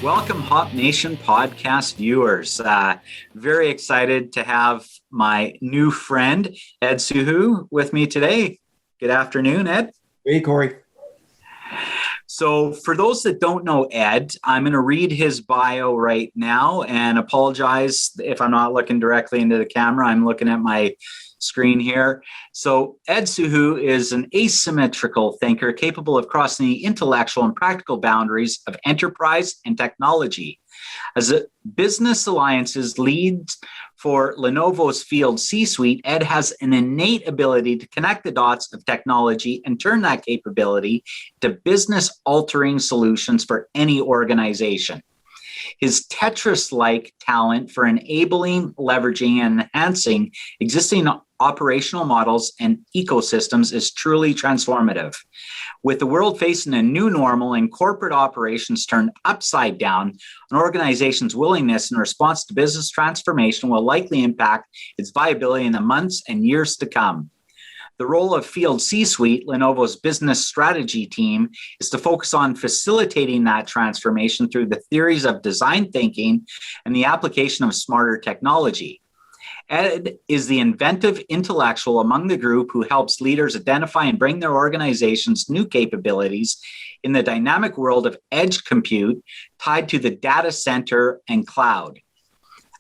Welcome, Hop Nation podcast viewers. Very excited to have my new friend, Ed Soo Hoo, with me today. Good afternoon, Ed. Hey, Corey. So for those that don't know Ed, I'm going to read his bio right now and apologize if I'm not looking directly into the camera. I'm looking at my screen here. So Ed Soo Hoo is an asymmetrical thinker capable of crossing the intellectual and practical boundaries of enterprise and technology. As a business alliances leads for Lenovo's field C-suite, Ed has an innate ability to connect the dots of technology and turn that capability to business-altering solutions for any organization. His Tetris-like talent for enabling, leveraging, and enhancing existing operational models and ecosystems is truly transformative. With the world facing a new normal and corporate operations turned upside down, an organization's willingness and response to business transformation will likely impact its viability in the months and years to come. The role of Field C-Suite, Lenovo's business strategy team, is to focus on facilitating that transformation through the theories of design thinking and the application of smarter technology. Ed is the inventive intellectual among the group who helps leaders identify and bring their organization's new capabilities in the dynamic world of edge compute tied to the data center and cloud.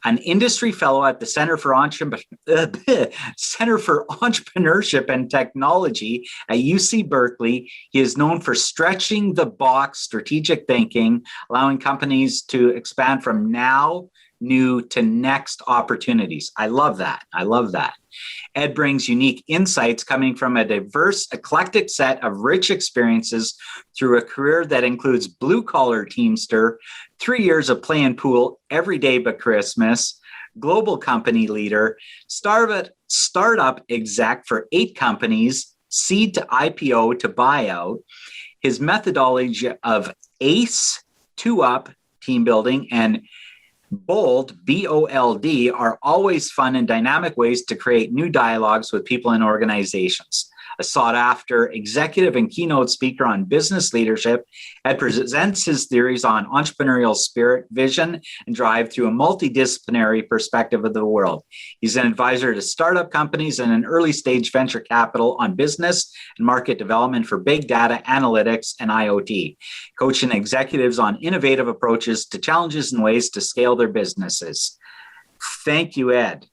An industry fellow at the Center for Entrepreneurship and Technology at UC Berkeley, he is known for stretching the box strategic thinking, allowing companies to expand from now, new to next opportunities. I love that. Ed brings unique insights coming from a diverse, eclectic set of rich experiences through a career that includes blue-collar teamster, 3 years of playing pool every day but Christmas, global company leader, startup exec for 8 companies, seed to IPO to buyout. His methodology of ACE, 2-up, team building, and BOLD, B-O-L-D, are always fun and dynamic ways to create new dialogues with people and organizations. A sought-after executive and keynote speaker on business leadership, Ed presents his theories on entrepreneurial spirit, vision, and drive through a multidisciplinary perspective of the world. He's an advisor to startup companies and an early-stage venture capital on business and market development for big data, analytics, and IoT, coaching executives on innovative approaches to challenges and ways to scale their businesses. Thank you, Ed.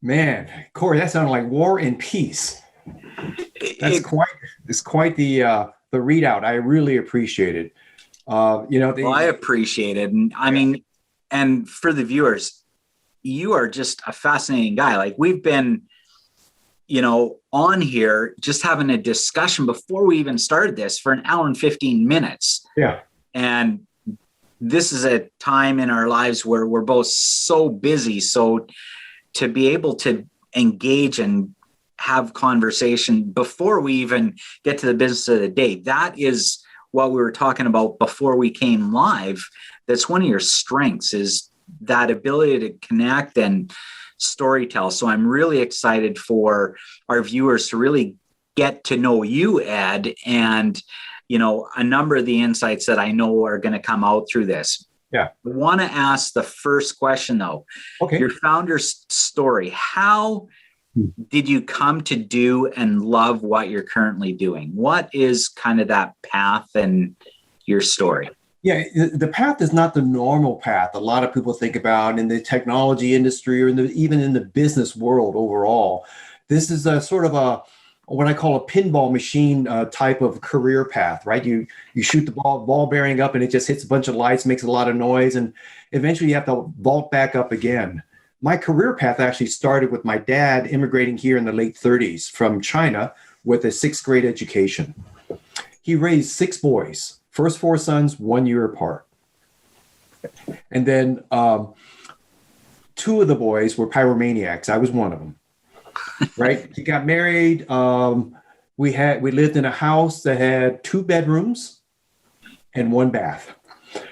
Man, Corey, that sounded like War and Peace. It's quite the readout. I really appreciate it. I appreciate it. And I mean, and for the viewers, you are just a fascinating guy. Like we've been, on here just having a discussion before we even started this for an hour and 15 minutes. Yeah. And this is a time in our lives where we're both so busy. So to be able to engage and have conversation before we even get to the business of the day. That is what we were talking about before we came live. That's one of your strengths, is that ability to connect and storytell. So I'm really excited for our viewers to really get to know you, Ed, and a number of the insights that I know are going to come out through this. Yeah. I want to ask the first question though. Okay. Your founder's story. How did you come to do and love what you're currently doing? What is kind of that path and your story? Yeah, the path is not the normal path a lot of people think about in the technology industry or even in the business world overall. This is a sort of what I call a pinball machine type of career path, right? You shoot the ball bearing up and it just hits a bunch of lights, makes a lot of noise, and eventually you have to vault back up again. My career path actually started with my dad immigrating here in the late 30s from China with a 6th grade education. He raised 6 boys, first 4 sons, 1 year apart. And then 2 of the boys were pyromaniacs. I was one of them, right? He got married. We lived in a house that had 2 bedrooms and 1 bath.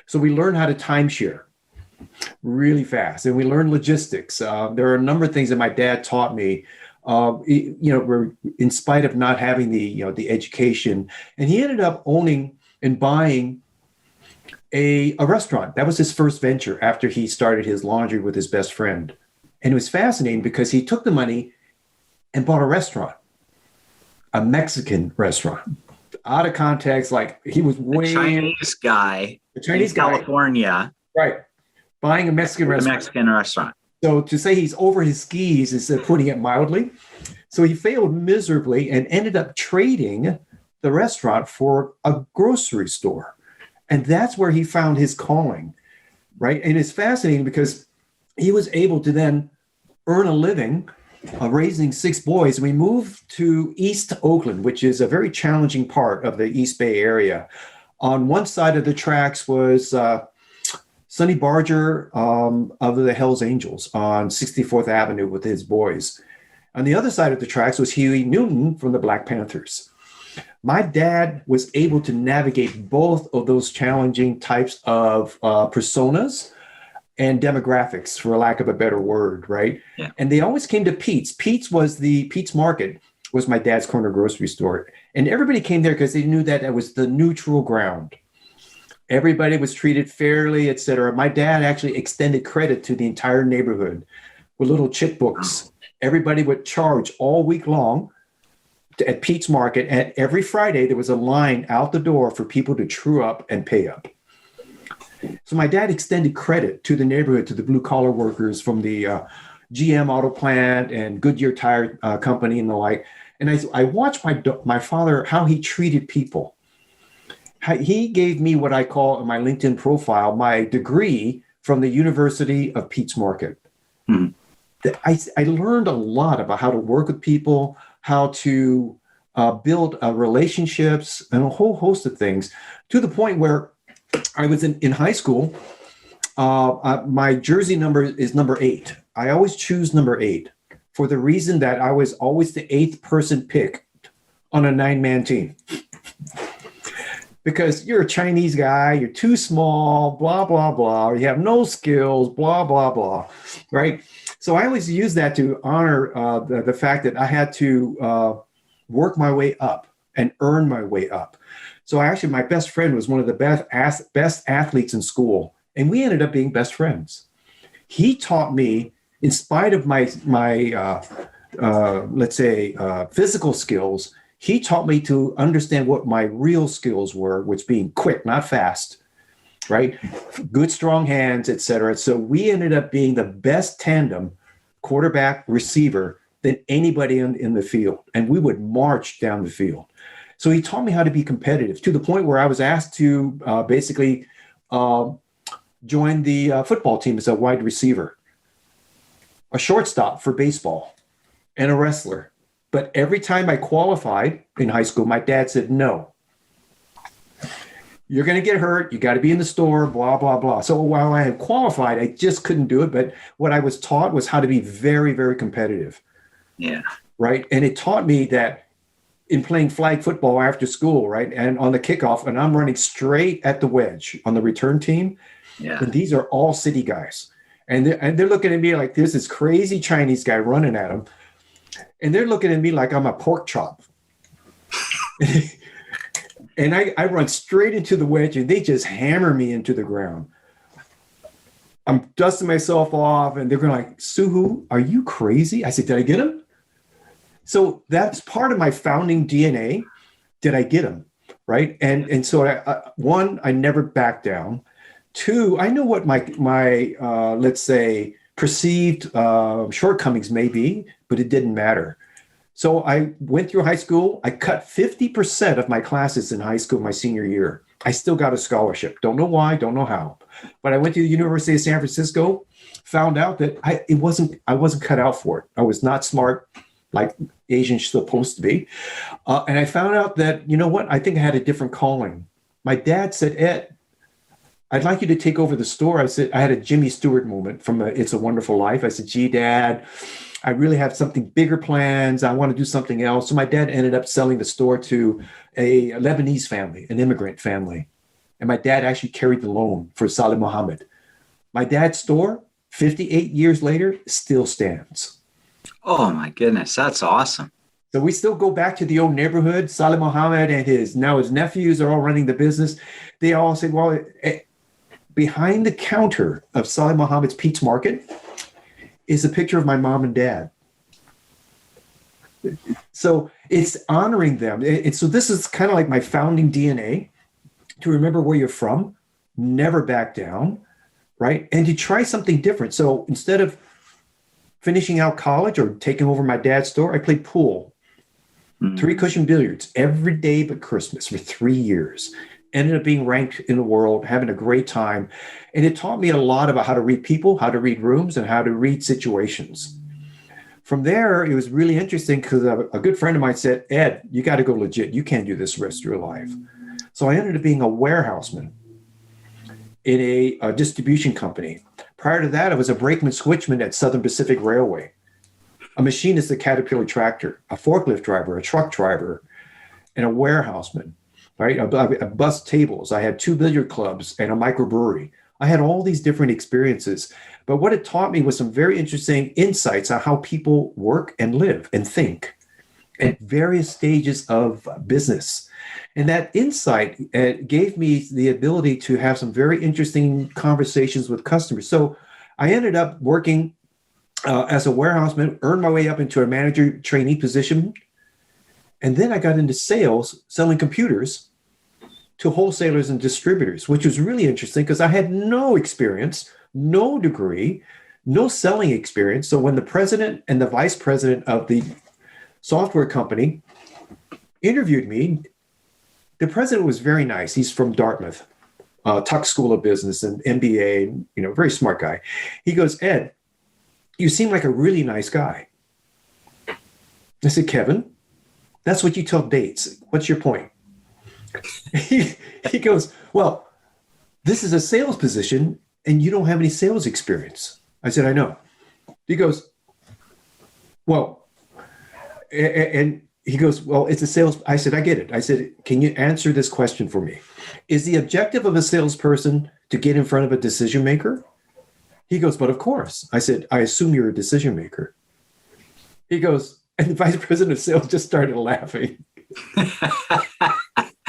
So we learned how to timeshare really fast, and we learned logistics. There are a number of things that my dad taught me. In spite of not having the education, and he ended up owning and buying a restaurant. That was his first venture after he started his laundry with his best friend. And it was fascinating because he took the money and bought a restaurant, a Mexican restaurant. Out of context, like he was way... A Chinese guy, California. Right. Buying a Mexican restaurant. A Mexican restaurant. So to say he's over his skis is putting it mildly. So he failed miserably and ended up trading the restaurant for a grocery store. And that's where he found his calling, right? And it's fascinating because he was able to then earn a living raising 6 boys. We moved to East Oakland, which is a very challenging part of the East Bay area. On one side of the tracks was Sonny Barger of the Hells Angels on 64th Avenue with his boys. On the other side of the tracks was Huey Newton from the Black Panthers. My dad was able to navigate both of those challenging types of personas and demographics, for lack of a better word, right? Yeah. And they always came to Pete's. Pete's Market was my dad's corner grocery store. And everybody came there because they knew that it was the neutral ground. Everybody was treated fairly, et cetera. My dad actually extended credit to the entire neighborhood with little chit books. Everybody would charge all week long at Pete's Market. And every Friday, there was a line out the door for people to true up and pay up. So my dad extended credit to the neighborhood, to the blue collar workers from the GM auto plant and Goodyear tire company and the like. And I watched my father, how he treated people. He gave me what I call in my LinkedIn profile, my degree from the University of Pete's Market. Mm-hmm. I learned a lot about how to work with people, how to build relationships and a whole host of things, to the point where I was in high school. My jersey number is number 8. I always choose number 8 for the reason that I was always the 8th person picked on a 9-man team. Because you're a Chinese guy, you're too small, blah, blah, blah, you have no skills, blah, blah, blah, right? So I always use that to honor the fact that I had to work my way up and earn my way up. So my best friend was one of the best athletes in school, and we ended up being best friends. He taught me, in spite of my let's say, physical skills, he taught me to understand what my real skills were, which being quick, not fast, right? Good, strong hands, et cetera. So we ended up being the best tandem, quarterback, receiver, than anybody in the field. And we would march down the field. So he taught me how to be competitive, to the point where I was asked to basically join the football team as a wide receiver, a shortstop for baseball, and a wrestler. But every time I qualified in high school, my dad said, no, you're going to get hurt. You got to be in the store, blah, blah, blah. So while I had qualified, I just couldn't do it. But what I was taught was how to be very, very competitive. Yeah. Right. And it taught me that in playing flag football after school, right, and on the kickoff, and I'm running straight at the wedge on the return team. Yeah. And these are all city guys. And they're looking at me like there's this crazy Chinese guy running at them. And they're looking at me like I'm a pork chop. And I run straight into the wedge, and they just hammer me into the ground. I'm dusting myself off, and they're going like, Soo Hoo, are you crazy? I said, did I get him? So that's part of my founding DNA. Did I get him? Right. And so one, I never backed down. 2, I know what my let's say, perceived shortcomings may be, but it didn't matter. So I went through high school. I cut 50% of my classes in high school my senior year. I still got a scholarship. Don't know why, don't know how. But I went to the University of San Francisco, found out that I wasn't cut out for it. I was not smart like Asians supposed to be. And I found out that, you know what, I think I had a different calling. My dad said, Ed, I'd like you to take over the store. I said, I had a Jimmy Stewart moment from It's a Wonderful Life. I said, gee, Dad, I really have something bigger plans. I want to do something else. So my dad ended up selling the store to a Lebanese family, an immigrant family. And my dad actually carried the loan for Saleh Mohammed. My dad's store, 58 years later, still stands. Oh my goodness, that's awesome. So we still go back to the old neighborhood. Saleh Mohammed and his nephews are all running the business. They all say, well, behind the counter of Saleh Muhammad's Pete's Market is a picture of my mom and dad. So it's honoring them. So this is kind of like my founding DNA, to remember where you're from, never back down, right? And to try something different. So instead of finishing out college or taking over my dad's store, I played pool, 3-cushion billiards every day but Christmas for 3 years. Ended up being ranked in the world, having a great time. And it taught me a lot about how to read people, how to read rooms, and how to read situations. From there, it was really interesting because a good friend of mine said, Ed, you got to go legit. You can't do this the rest of your life. So I ended up being a warehouseman in a distribution company. Prior to that, I was a brakeman switchman at Southern Pacific Railway, a machinist at Caterpillar Tractor, a forklift driver, a truck driver, and a warehouseman, right? I bussed tables. I had 2 billiard clubs and a microbrewery. I had all these different experiences. But what it taught me was some very interesting insights on how people work and live and think at various stages of business. And that insight gave me the ability to have some very interesting conversations with customers. So I ended up working as a warehouseman, earned my way up into a manager trainee position. And then I got into sales, selling computers to wholesalers and distributors, which was really interesting because I had no experience, no degree, no selling experience. So when the president and the vice president of the software company interviewed me, the president was very nice. He's from Dartmouth, Tuck School of Business and MBA, very smart guy. He goes, Ed, you seem like a really nice guy. I said, Kevin, that's what you tell dates. What's your point? He goes, well, this is a sales position and you don't have any sales experience. I said, I know. He goes, well, and he goes, well, it's a sales. I said, I get it. I said, can you answer this question for me? Is the objective of a salesperson to get in front of a decision maker? He goes, but of course. I said, I assume you're a decision maker. He goes, and the vice president of sales just started laughing.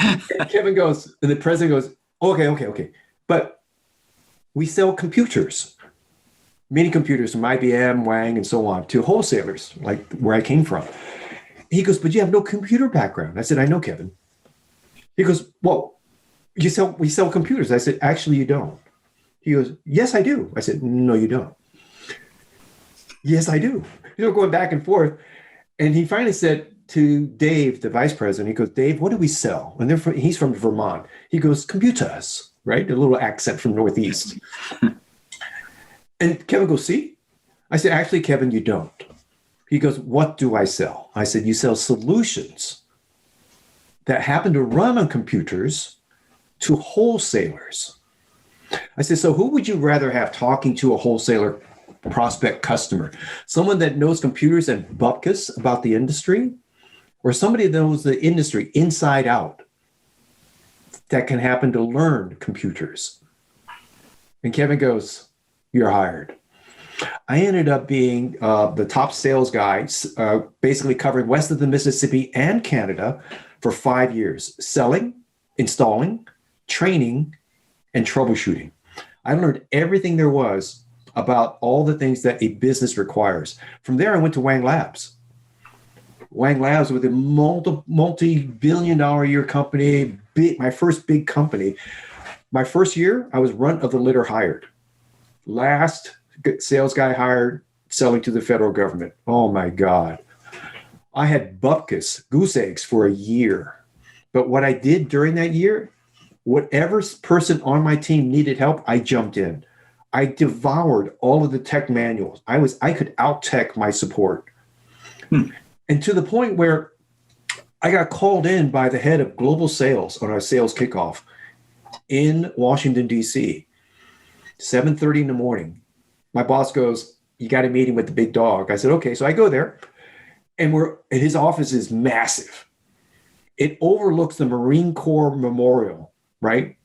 And Kevin goes, and the president goes, okay. But we sell computers, mini computers from IBM, Wang, and so on, to wholesalers, like where I came from. He goes, but you have no computer background. I said, I know, Kevin. He goes, well, we sell computers. I said, actually, you don't. He goes, yes, I do. I said, no, you don't. Yes, I do. Going back and forth. And he finally said to Dave, the vice president, he goes, Dave, what do we sell? And he's from Vermont. He goes, computers, right? A little accent from Northeast. And Kevin goes, see? I said, actually, Kevin, you don't. He goes, what do I sell? I said, you sell solutions that happen to run on computers to wholesalers. I said, so who would you rather have talking to a wholesaler prospect customer? Someone that knows computers and bupkis about the industry, or somebody that knows the industry inside out that can happen to learn computers? And Kevin goes, you're hired. I ended up being the top sales guy, basically covering west of the Mississippi and Canada for 5 years, selling, installing, training, and troubleshooting. I learned everything there was about all the things that a business requires. From there, I went to Wang Labs. Wang Labs was a multi-billion-dollar a year company, my first big company. My first year, I was runt of the litter hired. Last sales guy hired, selling to the federal government. Oh my God. I had bupkis, goose eggs for a year. But what I did during that year, whatever person on my team needed help, I jumped in. I devoured all of the tech manuals. I could out-tech my support. And to the point where I got called in by the head of global sales on our sales kickoff in Washington, D.C., 7:30 in the morning. My boss goes, you got a meeting with the big dog. I said, okay. So I go there, and his office is massive. It overlooks the Marine Corps Memorial, right?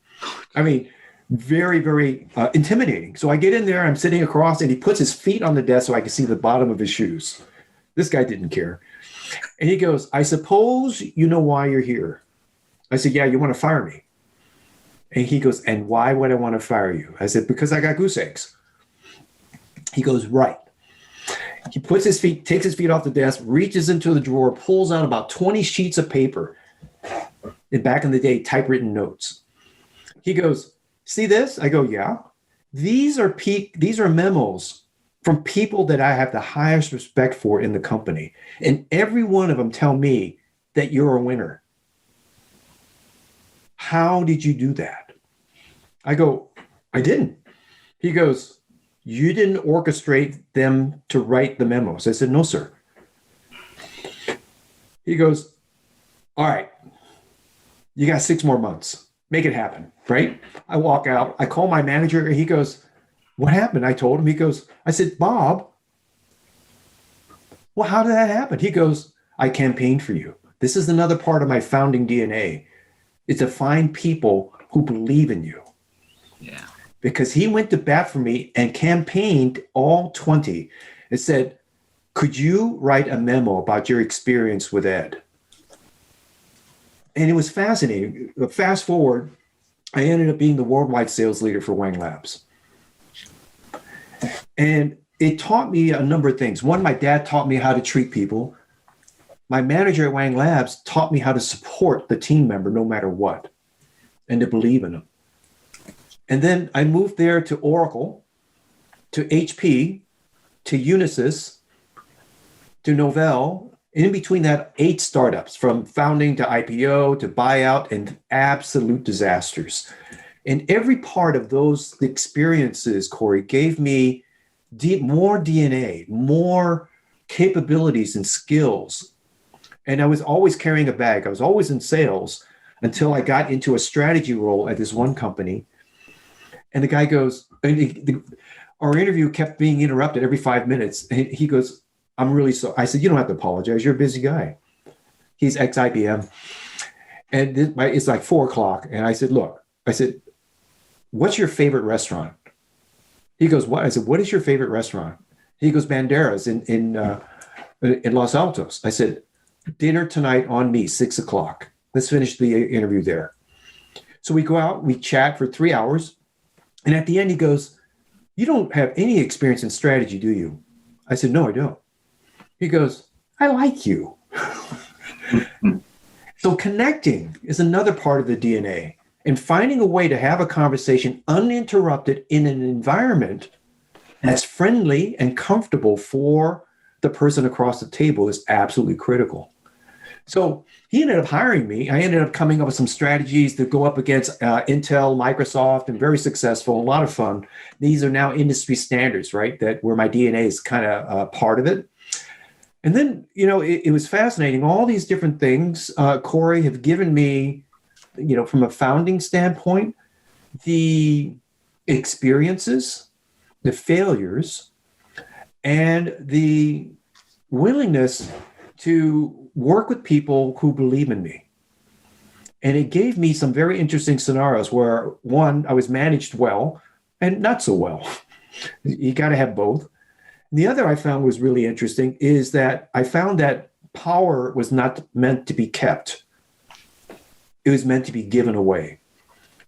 I mean, very, very intimidating. So I get in there, I'm sitting across, and he puts his feet on the desk so I can see the bottom of his shoes. This guy didn't care. And he goes, I suppose you know why you're here. I said, yeah, you want to fire me. And he goes, and why would I want to fire you? I said, because I got goose eggs. He goes, right. He takes his feet off the desk, reaches into the drawer, pulls out about 20 sheets of paper. And back in the day, typewritten notes. He goes, see this? I go, yeah. These are memos from people that I have the highest respect for in the company. And every one of them tell me that you're a winner. How did you do that? I go, I didn't. He goes, you didn't orchestrate them to write the memos. I said, no, sir. He goes, all right, you got 6 more months. Make it happen, right? I walk out. I call my manager. And he goes, what happened? I told him. He goes, I said, Bob, well, how did that happen? He goes, I campaigned for you. This is another part of my founding DNA. It's to find people who believe in you. Yeah. Because he went to bat for me and campaigned all 20 and said, could you write a memo about your experience with Ed? And it was fascinating. Fast forward, I ended up being the worldwide sales leader for Wang Labs. And it taught me a number of things. One, my dad taught me how to treat people. My manager at Wang Labs taught me how to support the team member no matter what and to believe in them. And then I moved there to Oracle, to HP, to Unisys, to Novell. And in between that, 8 startups from founding to IPO to buyout and absolute disasters. And every part of those experiences, Corey, gave me more DNA, more capabilities and skills. And I was always carrying a bag. I was always in sales until I got into a strategy role at this one company. And the guy goes, our interview kept being interrupted every 5 minutes. And he goes, I'm really sorry. I said, you don't have to apologize. You're a busy guy. He's ex-IBM. And it's like 4:00. And I said, look, what's your favorite restaurant? He goes, what? I said, what is your favorite restaurant? He goes, Banderas in Los Altos. I said, dinner tonight on me, 6:00. Let's finish the interview there. So we go out, we chat for 3 hours. And at the end, he goes, you don't have any experience in strategy, do you? I said, no, I don't. He goes, I like you. So connecting is another part of the DNA, and finding a way to have a conversation uninterrupted in an environment that's friendly and comfortable for the person across the table is absolutely critical. So he ended up hiring me. I ended up coming up with some strategies to go up against Intel, Microsoft, and very successful, a lot of fun. These are now industry standards, right? Where my DNA is kind of part of it. And then, it was fascinating. All these different things, Corey, have given me, from a founding standpoint, the experiences, the failures, and the willingness to work with people who believe in me. And it gave me some very interesting scenarios where, one, I was managed well and not so well. You got to have both. The other I found was really interesting is that I found that power was not meant to be kept. It was meant to be given away.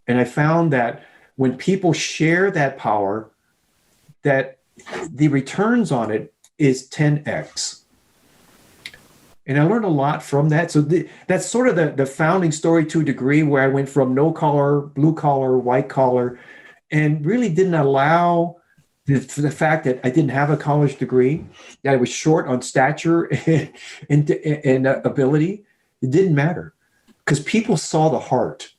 And I found that when people share that power, that the returns on it is 10x. And I learned a lot from that. So that's sort of the founding story to a degree, where I went from no collar, blue collar, white collar, and really didn't allow the fact that I didn't have a college degree, that I was short on stature and ability. It didn't matter, because people saw the heart.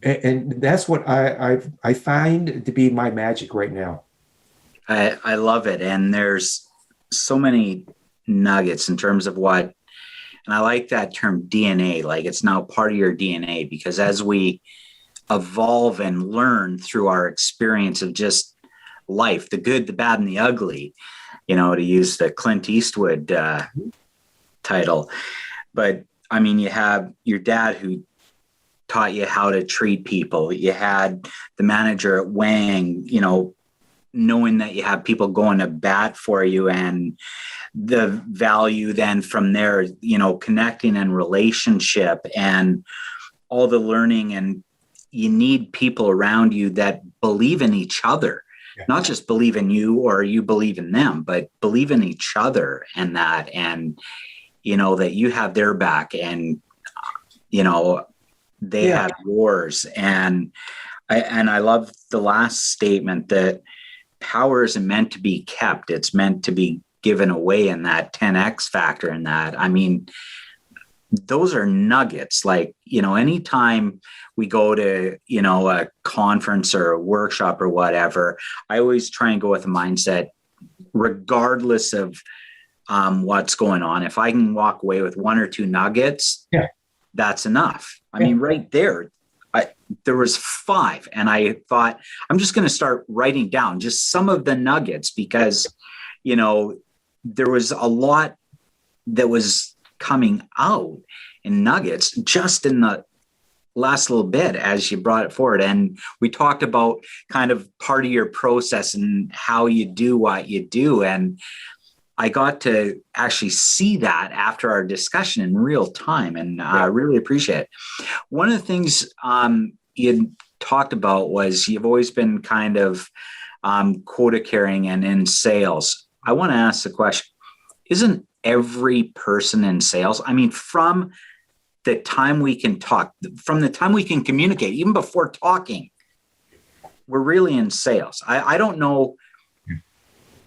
And that's what I find to be my magic right now. I love it. And there's so many nuggets in terms of what, and I like that term DNA, like it's now part of your DNA, because as we evolve and learn through our experience of just life, the good, the bad, and the ugly, to use the Clint Eastwood title. But I mean, you have your dad who taught you how to treat people. You had the manager at Wang, knowing that you have people going to bat for you, and the value then from there, connecting and relationship and all the learning. And, you need people around you that believe in each other, not just believe in you or you believe in them, but believe in each other, and that, and, you know, that you have their back, and, you know, they have yours. And I love the last statement that power isn't meant to be kept. It's meant to be given away, in that 10X factor. In that, I mean, those are nuggets. Like, you know, anytime we go to, you know, a conference or a workshop or whatever, I always try and go with a mindset, regardless of what's going on. If I can walk away with one or two nuggets, that's enough. I mean, right there, there was 5, and I thought, I'm just going to start writing down just some of the nuggets, because, you know, there was a lot that was coming out in nuggets just in the last little bit as you brought it forward. And we talked about kind of part of your process and how you do what you do. And I got to actually see that after our discussion in real time, and I really appreciate it. One of the things you talked about was you've always been kind of quota carrying and in sales. I want to ask the question, isn't every person in sales? I mean, from the time we can talk, from the time we can communicate, even before talking, we're really in sales. I don't know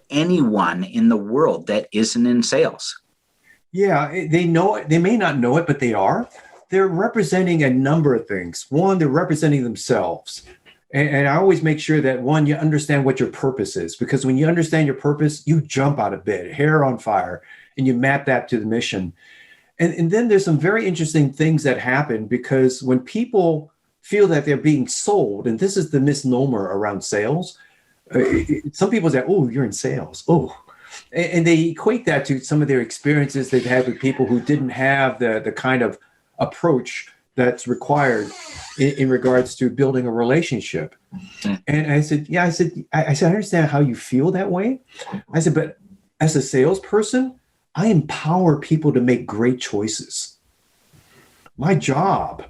anyone in the world that isn't in sales. Yeah, they know it. They may not know it, but they are. They're representing a number of things. One, they're representing themselves. And I always make sure that, one, you understand what your purpose is, because when you understand your purpose, you jump out of bed, hair on fire, and you map that to the mission. And then there's some very interesting things that happen, because when people feel that they're being sold, and this is the misnomer around sales, some people say, oh, you're in sales. Oh, and they equate that to some of their experiences they've had with people who didn't have the kind of approach that's required in regards to building a relationship. And I said, I understand how you feel that way. I said, but as a salesperson, I empower people to make great choices. My job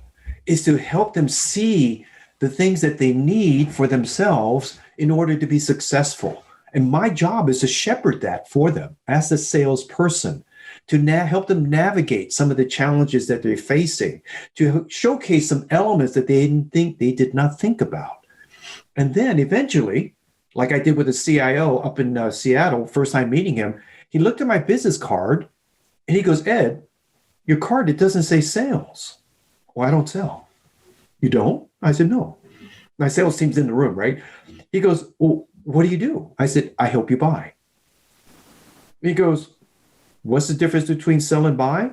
is to help them see the things that they need for themselves in order to be successful. And my job is to shepherd that for them as a salesperson, to help them navigate some of the challenges that they're facing, to showcase some elements that they did not think about. And then eventually, like I did with the CIO up in Seattle, first time meeting him, he looked at my business card and he goes, Ed, your card, it doesn't say sales. Well, I don't sell. You don't? I said, no. My sales team's in the room, right? He goes, well, what do you do? I said, I help you buy. He goes, what's the difference between sell and buy?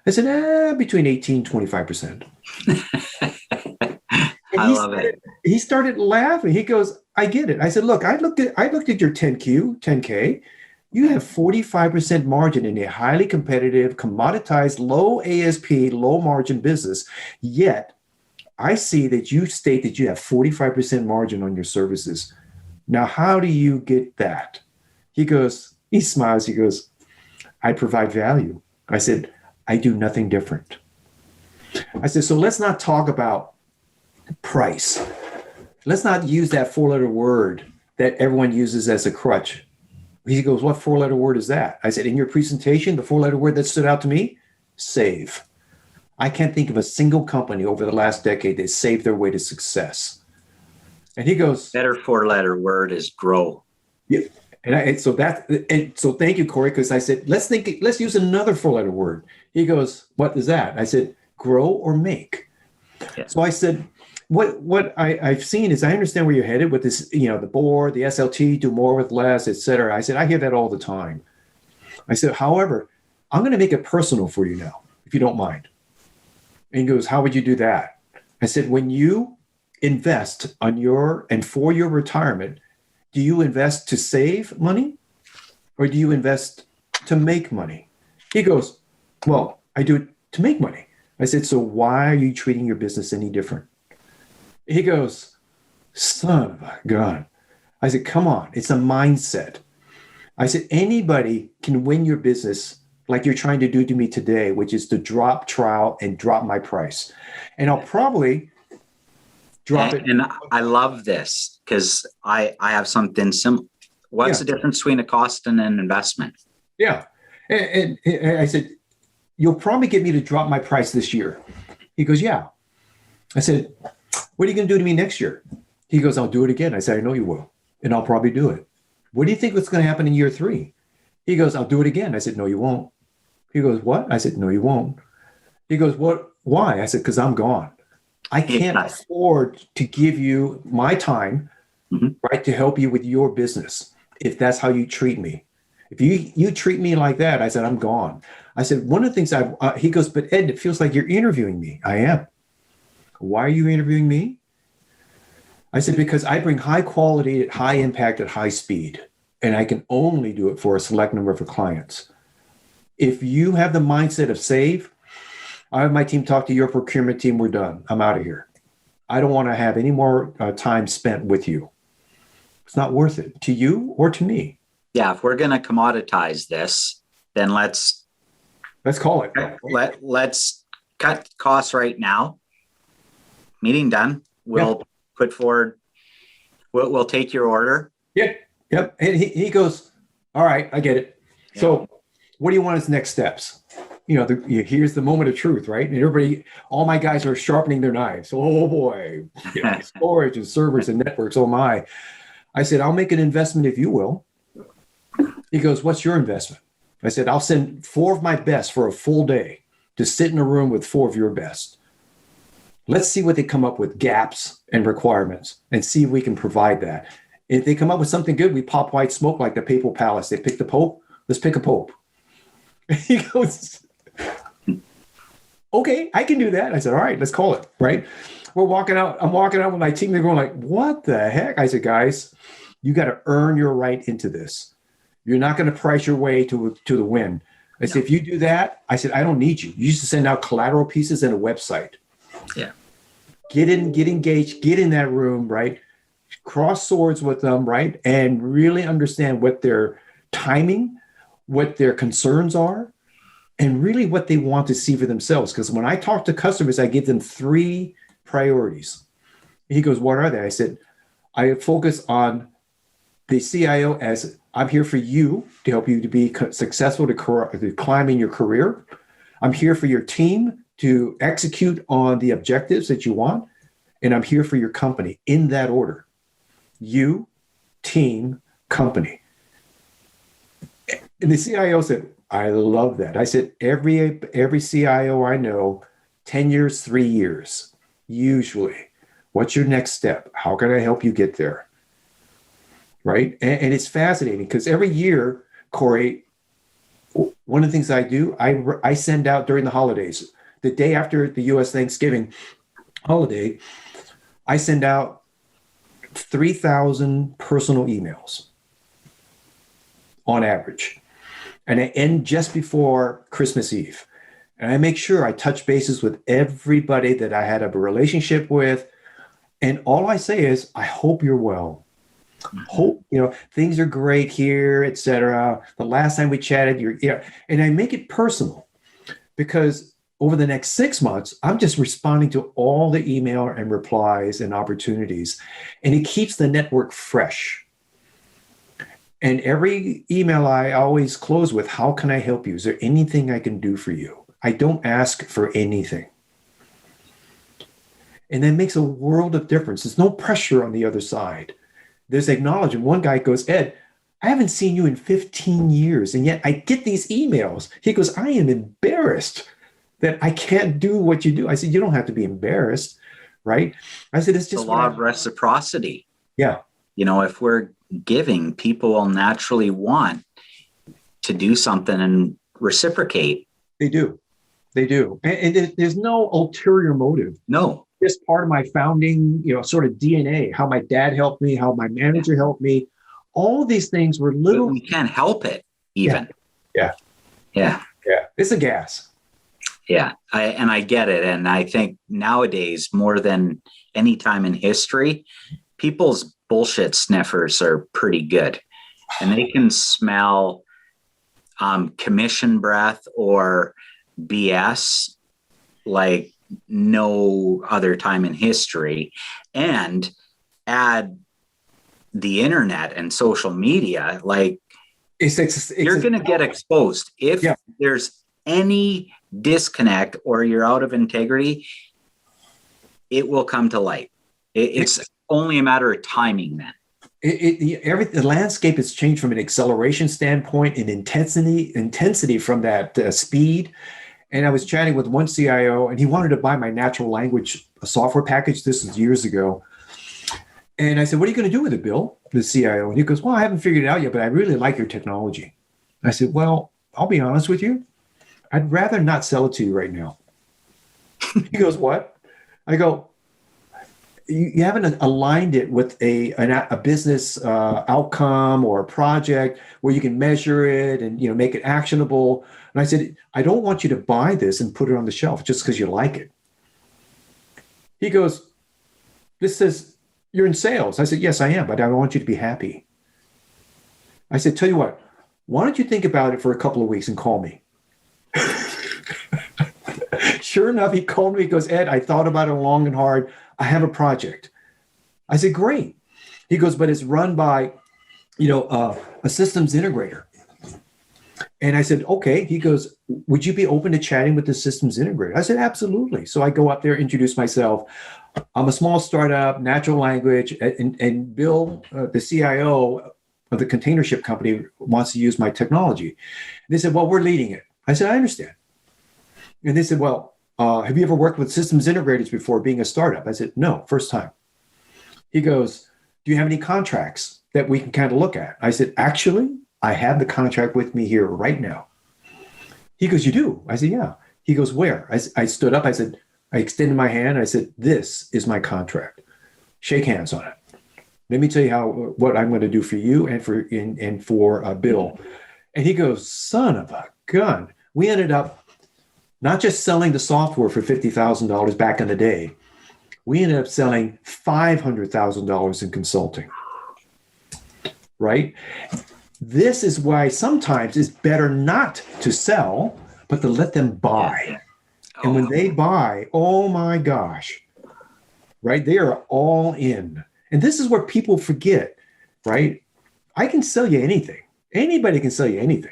I said, between 18 and 25%. I love it. He started laughing. He goes, I get it. I said, look, I looked at your 10K. You have 45% margin in a highly competitive, commoditized, low ASP, low margin business. Yet I see that you state that you have 45% margin on your services. Now, how do you get that? He smiles. He goes, I provide value. I said, I do nothing different. I said, so let's not talk about price. Let's not use that 4-letter word that everyone uses as a crutch. He goes, what 4-letter word is that? I said, in your presentation, the 4-letter word that stood out to me, save. I can't think of a single company over the last decade that saved their way to success. And he goes, better 4-letter word is grow. Yeah. So thank you, Corey, because I said, let's use another 4-letter word. He goes, what is that? I said, grow or make. Yeah. So I said, what I've seen is, I understand where you're headed with this, the board, the SLT, do more with less, et cetera. I said, I hear that all the time. I said, however, I'm going to make it personal for you now, if you don't mind. And he goes, how would you do that? I said, when you invest for your retirement, do you invest to save money or do you invest to make money? He goes, well, I do it to make money. I said, so why are you treating your business any different? He goes, son of a gun. I said, come on, it's a mindset. I said, anybody can win your business like you're trying to do to me today, which is to drop trial and drop my price. And I'll probably drop it. And I love this because I have something similar. What's the difference between a cost and an investment? Yeah. And I said, you'll probably get me to drop my price this year. He goes, yeah. I said, what are you going to do to me next year? He goes, I'll do it again. I said, I know you will. And I'll probably do it. What do you think what's going to happen in year 3? He goes, I'll do it again. I said, no, you won't. He goes, what? I said, no, you won't. He goes, what? Why? I said, because I'm gone. I can't afford to give you my time, right, to help you with your business if that's how you treat me. If you treat me like that, I said, I'm gone. I said, one of the things he goes, but Ed, it feels like you're interviewing me. I am. Why are you interviewing me? I said, because I bring high quality, at high impact, at high speed, and I can only do it for a select number of clients. If you have the mindset of save, I have my team talk to your procurement team. We're done. I'm out of here. I don't want to have any more time spent with you. It's not worth it to you or to me. Yeah, if we're going to commoditize this, then let's call it. Let's cut costs right now. Meeting done. We'll put forward. We'll take your order. Yep. And he goes, all right, I get it. Yeah. So what do you want as next steps? Here's the moment of truth, right? And everybody, all my guys are sharpening their knives. Oh boy, storage and servers and networks. Oh my. I said, I'll make an investment if you will. He goes, what's your investment? I said, I'll send 4 of my best for a full day to sit in a room with 4 of your best. Let's see what they come up with, gaps and requirements, and see if we can provide that. If they come up with something good, we pop white smoke like the Papal Palace. They pick the Pope. Let's pick a Pope. He goes, okay, I can do that. I said, all right, let's call it, right? We're walking out. I'm walking out with my team. They're going like, what the heck? I said, guys, you got to earn your right into this. You're not going to price your way to the win. I said, if you do that, I said, I don't need you. You used to send out collateral pieces and a website. Yeah. Get engaged, get in that room, right? Cross swords with them, right? And really understand what their timing, what their concerns are, and really what they want to see for themselves. Because when I talk to customers, I give them 3 priorities. He goes, what are they? I said, I focus on the CIO as I'm here for you to help you to be successful, to climb in your career. I'm here for your team to execute on the objectives that you want. And I'm here for your company in that order. You, team, company. And the CIO said, I love that. I said, every CIO I know, 10 years, 3 years, usually. What's your next step? How can I help you get there? Right? And it's fascinating because every year, Corey, one of the things I do, I send out during the holidays, the day after the U.S. Thanksgiving holiday, I send out 3,000 personal emails on average. And I end just before Christmas Eve. And I make sure I touch bases with everybody that I had a relationship with. And all I say is, I hope you're well. Hope, things are great here, etc. The last time we chatted, and I make it personal because over the next 6 months, I'm just responding to all the email and replies and opportunities. And it keeps the network fresh. And every email I always close with, how can I help you? Is there anything I can do for you? I don't ask for anything. And that makes a world of difference. There's no pressure on the other side. There's acknowledgement. One guy goes, Ed, I haven't seen you in 15 years, and yet I get these emails. He goes, I am embarrassed that I can't do what you do. I said, you don't have to be embarrassed, right? I said, it's just the law of reciprocity. Yeah. If we're giving, people will naturally want to do something and reciprocate. They do. And there's no ulterior motive. No. Just part of my founding, sort of DNA, how my dad helped me, how my manager helped me. All these things were little. But we can't help it even. Yeah. It's a gas. Yeah. I get it. And I think nowadays, more than any time in history, people's bullshit sniffers are pretty good. And they can smell commission breath or BS like no other time in history, and add the internet and social media, like you're going to get exposed. If there's any disconnect or you're out of integrity, it will come to light. It's only a matter of timing then. The landscape has changed from an acceleration standpoint and intensity from that speed. And I was chatting with one CIO, and he wanted to buy my natural language software package. This was years ago. And I said, "What are you going to do with it, Bill?" The CIO. And he goes, "Well, I haven't figured it out yet, but I really like your technology." I said, "Well, I'll be honest with you. I'd rather not sell it to you right now." He goes, "What?" I go, "You haven't aligned it with a business outcome or a project where you can measure it and make it actionable." And I said, "I don't want you to buy this and put it on the shelf just because you like it." He goes, "This says you're in sales." I said, "Yes, I am, but I want you to be happy." I said, "Tell you what, why don't you think about it for a couple of weeks and call me?" Sure enough, he called me. He goes, "Ed, I thought about it long and hard. I have a project." I said, "Great." He goes, "But it's run by, a systems integrator." And I said, "Okay." He goes, "Would you be open to chatting with the systems integrator?" I said, "Absolutely." So I go up there, introduce myself. I'm a small startup, natural language, and Bill, the CIO of the container ship company, wants to use my technology. They said, "Well, we're leading it." I said, "I understand." And they said, "Well, have you ever worked with systems integrators before being a startup?" I said, "No, first time." He goes, "Do you have any contracts that we can kind of look at?" I said, "Actually, I have the contract with me here right now." He goes, "You do?" I said, "Yeah." He goes, "Where?" I stood up. I said, I extended my hand. I said, "This is my contract. Shake hands on it. Let me tell you what I'm going to do for you and for Bill." And he goes, "Son of a gun." We ended up not just selling the software for $50,000 back in the day. We ended up selling $500,000 in consulting. Right? This is why sometimes it's better not to sell, but to let them buy. And when they buy, oh my gosh, right? They are all in. And this is where people forget, right? I can sell you anything. Anybody can sell you anything.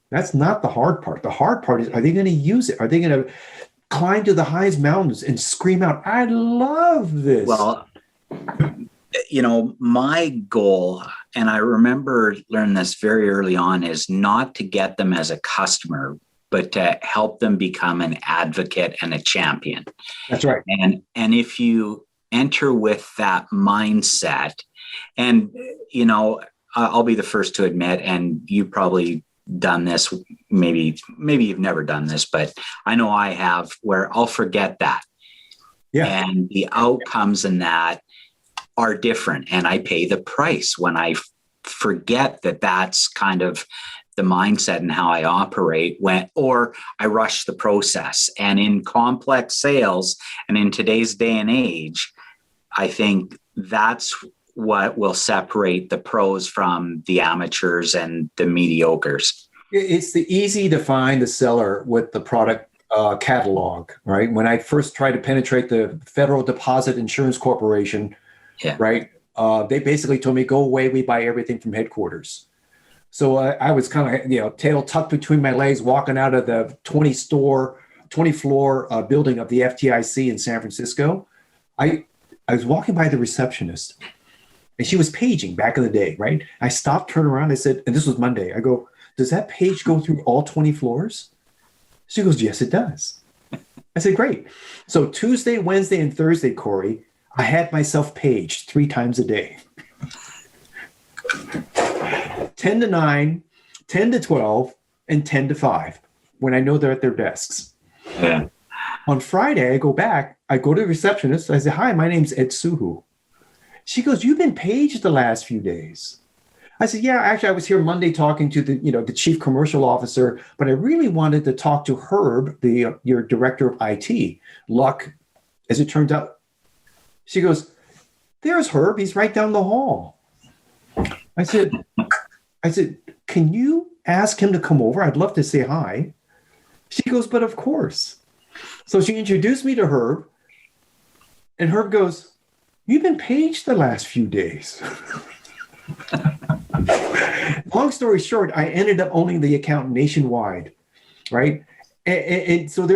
That's not the hard part. The hard part is, are they going to use it? Are they going to climb to the highest mountains and scream out, "I love this"? Well, my goal, and I remember learning this very early on, is not to get them as a customer, but to help them become an advocate and a champion. That's right. And if you enter with that mindset, and, I'll be the first to admit, and you probably done this, maybe you've never done this, but I know I have, where I'll forget that. Yeah. And the outcomes in that are different. And I pay the price when I forget that that's kind of the mindset and how I operate, or I rush the process. And in complex sales and in today's day and age, I think that's what will separate the pros from the amateurs and the mediocres. It's the easy to find the seller with the product catalog, right? When I first tried to penetrate the Federal Deposit Insurance Corporation, right? They basically told me, "Go away, we buy everything from headquarters." So I was kind of, tail tucked between my legs, walking out of the 20 floor building of the FTIC in San Francisco. I was walking by the receptionist, and she was paging back in the day, right? I stopped, turned around, I said, and this was Monday. I go, "Does that page go through all 20 floors?" She goes, "Yes, it does." I said, "Great." So Tuesday, Wednesday, and Thursday, Corey, I had myself paged 3 times a day. 10 to 9, 10 to 12, and 10 to 5 when I know they're at their desks. Yeah. On Friday, I go back, I go to the receptionist, I say, "Hi, my name's Ed Soo Hoo." She goes, "You've been paged the last few days." I said, "Yeah, actually, I was here Monday talking to the chief commercial officer, but I really wanted to talk to Herb, your director of IT. Luck, as it turns out." She goes, "There's Herb. He's right down the hall." I said, "Can you ask him to come over? I'd love to say hi." She goes, "But of course." So she introduced me to Herb, and Herb goes, "You've been paged the last few days." Long story short, I ended up owning the account nationwide, right? And so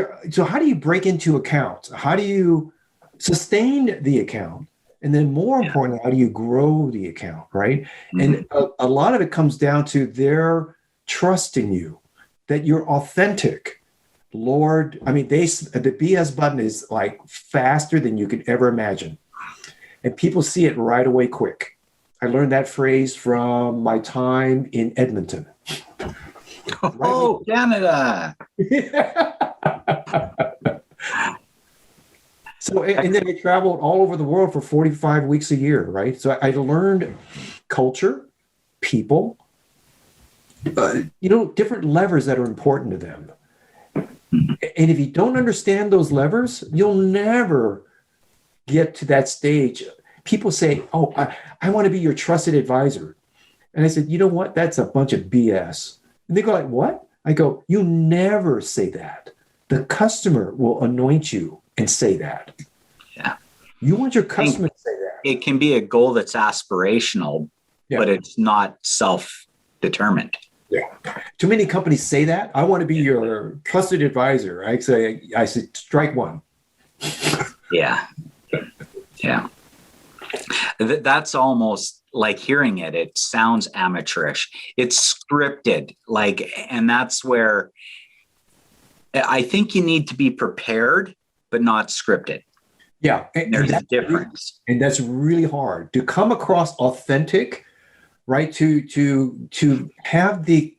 how do you break into accounts? How do you sustain the account? And then more importantly, how do you grow the account, right? Mm-hmm. And a lot of it comes down to their trust in you, that you're authentic. Lord, I mean, the BS button is like faster than you could ever imagine. And people see it right away quick. I learned that phrase from my time in Edmonton. Oh, right, Canada. So, and then I traveled all over the world for 45 weeks a year, right? So I learned culture, people, different levers that are important to them. And if you don't understand those levers, you'll never get to that stage. People say, "Oh, I want to be your trusted advisor." And I said, "You know what? That's a bunch of BS." And they go like, "What?" I go, "You never say that. The customer will anoint you and say that." Yeah. You want your customer to say that. It can be a goal that's aspirational, but it's not self-determined. Yeah. Too many companies say that. "I want to be your trusted advisor." I said, strike one. Yeah. Yeah. That's almost like hearing it. It sounds amateurish. It's scripted, and that's where I think you need to be prepared, but not scripted. Yeah. There's a difference. And that's really hard to come across authentic, right? To have the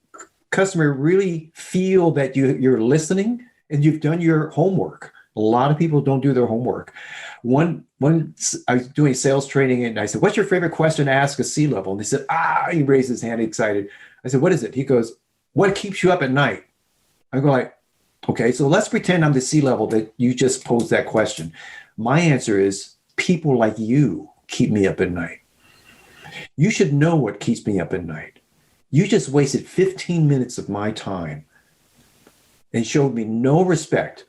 customer really feel that you're listening and you've done your homework. A lot of people don't do their homework. One, I was doing sales training and I said, "What's your favorite question to ask a C-level?" And they said, he raised his hand excited. I said, "What is it?" He goes, "What keeps you up at night?" I go like, "Okay, so let's pretend I'm the C-level that you just posed that question." My answer is, people like you keep me up at night. You should know what keeps me up at night. You just wasted 15 minutes of my time and showed me no respect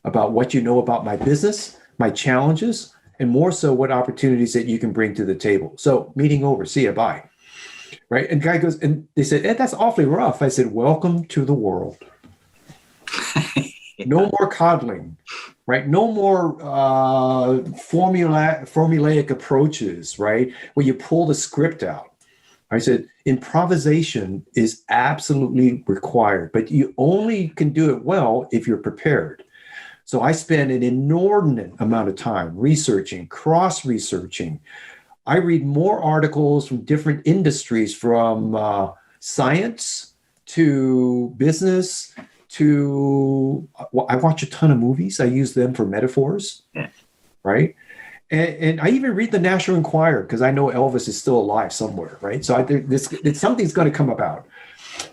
about what you know about my business, my challenges, and more so what opportunities that you can bring to the table. So meeting over, see you, bye. Right? And the guy goes, and they said, "Ed, that's awfully rough." I said, "Welcome to the world." No more coddling, right? No more formulaic approaches, right? Where you pull the script out. I said, improvisation is absolutely required, but you only can do it well if you're prepared. So I spend an inordinate amount of time researching, cross-researching. I read more articles from different industries, from science to business to, I watch a ton of movies. I use them for metaphors, right? And I even read the National Enquirer because I know Elvis is still alive somewhere, right? So something's going to come about.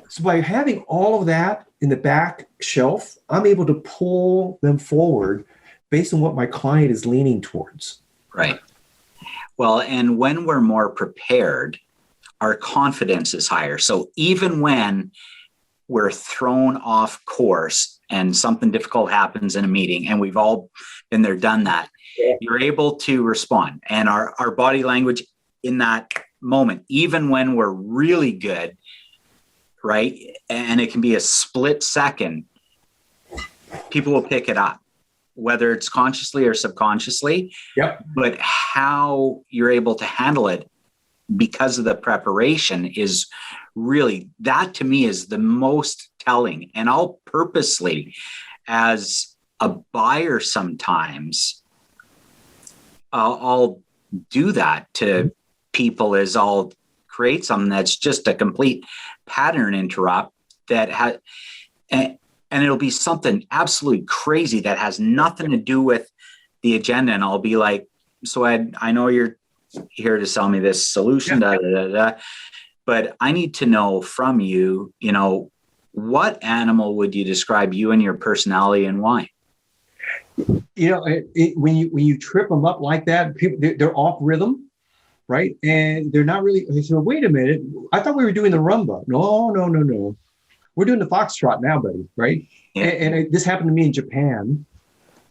So by having all of that in the back shelf, I'm able to pull them forward based on what my client is leaning towards. Right. Well, and when we're more prepared, our confidence is higher. So even when we're thrown off course and something difficult happens in a meeting, and we've all been there, done that, you're able to respond. And our body language in that moment, even when we're really good, right? And it can be a split second, people will pick it up, whether it's consciously or subconsciously. Yep. But how you're able to handle it because of the preparation is really, that to me is the most telling. And I'll purposely, as a buyer sometimes, I'll do that to people, is I'll create something that's just a complete pattern interrupt that and it'll be something absolutely crazy that has nothing to do with the agenda. And I'll be like, "So Ed, I know you're here to sell me this solution, but I need to know from you, what animal would you describe you and your personality and why?" When you trip them up like that, people, they're off rhythm, right? And they're not really. They say, "Wait a minute, I thought we were doing the rumba." No. We're doing the foxtrot now, buddy, right? Yeah. And this happened to me in Japan.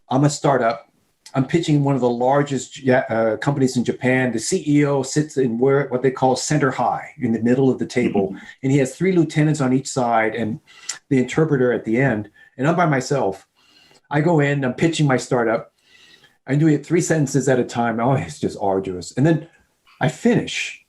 I'm a startup. I'm pitching one of the largest companies in Japan. The CEO sits in what they call center high in the middle of the table. Mm-hmm. And he has 3 lieutenants on each side and the interpreter at the end. And I'm by myself. I go in, I'm pitching my startup. I'm doing it 3 sentences at a time. Oh, it's just arduous. And then I finish.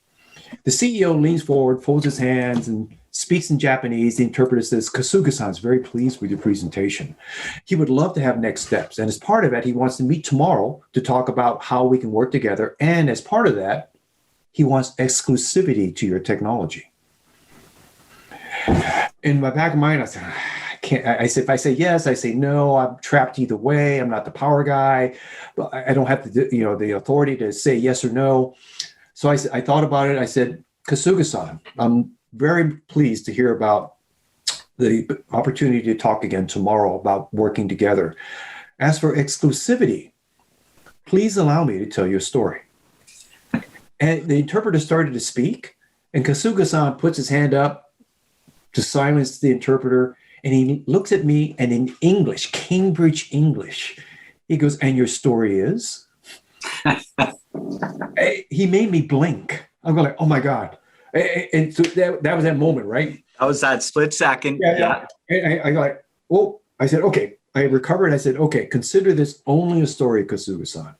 The CEO leans forward, folds his hands, and speaks in Japanese. The interpreter says, Kasuga-san is very pleased with your presentation. He would love to have next steps. And as part of that, he wants to meet tomorrow to talk about how we can work together. And as part of that, he wants exclusivity to your technology. In my back of my mind, I said, I can't. I said, if I say yes, I say no, I'm trapped either way. I'm not the power guy. But I don't have the authority to say yes or no. So I thought about it. I said, Kasuga-san, I'm very pleased to hear about the opportunity to talk again tomorrow about working together. As for exclusivity, please allow me to tell you a story. And the interpreter started to speak, and Kasuga-san puts his hand up to silence the interpreter, and he looks at me, and in English, Cambridge English, he goes, and your story is? He made me blink. I'm going like, oh my God. And so that was that moment, right? That was that split second. Yeah. And I go like, oh, I said, okay. I recovered. I said, okay, consider this only a story, Kasuga-san.